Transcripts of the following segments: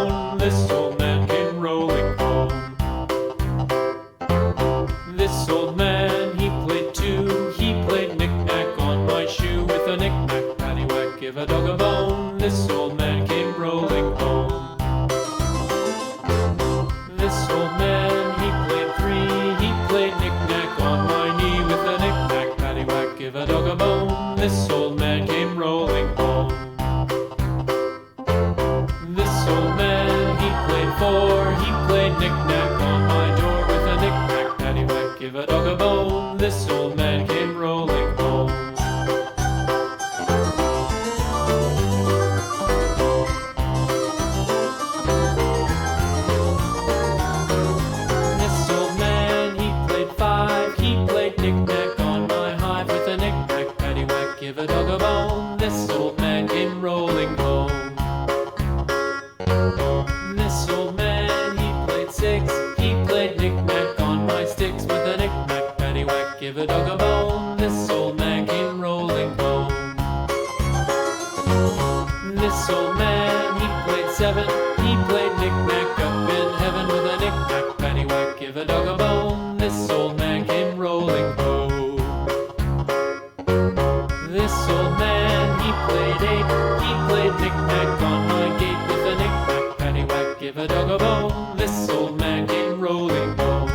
bone. This old man came rolling home. This old man, he played too. He played knick-knack on my shoe. With a knick-knack, paddywhack, give a dog a bone. This old man came rolling home. This old man, he played three. He played knick-knack on my knee. With a knick-knack, paddywhack, give a dog a bone. This old man came rolling home. This old man, he played four. He played knick-knack on my door. With a knick-knack, paddywhack, give a dog a bone. This old man came rolling home. This old man, he played five. He played knick-knack on my hive. With a knick-knack, paddywhack, give a dog a bone. This old man came rolling home. This old man, he played six. He played knick-knack on my sticks. With a knick-knack, paddywhack, give a dog a bone. This old man came rolling home. This old man, he played seven. He played knick-knack up in heaven. With a knick-knack, paddywhack, give a dog a bone. This old man came rolling home. This old man, he played eight. He played knick-knack on my gate. With a knick-knack, paddywhack, give a dog a bone. This old man came rolling home.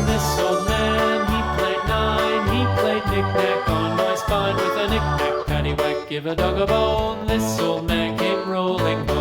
This old man, he played nine. He played knick-knack on my spine. With a knick-knack, paddywhack, give a dog a bone. This old man came rolling home.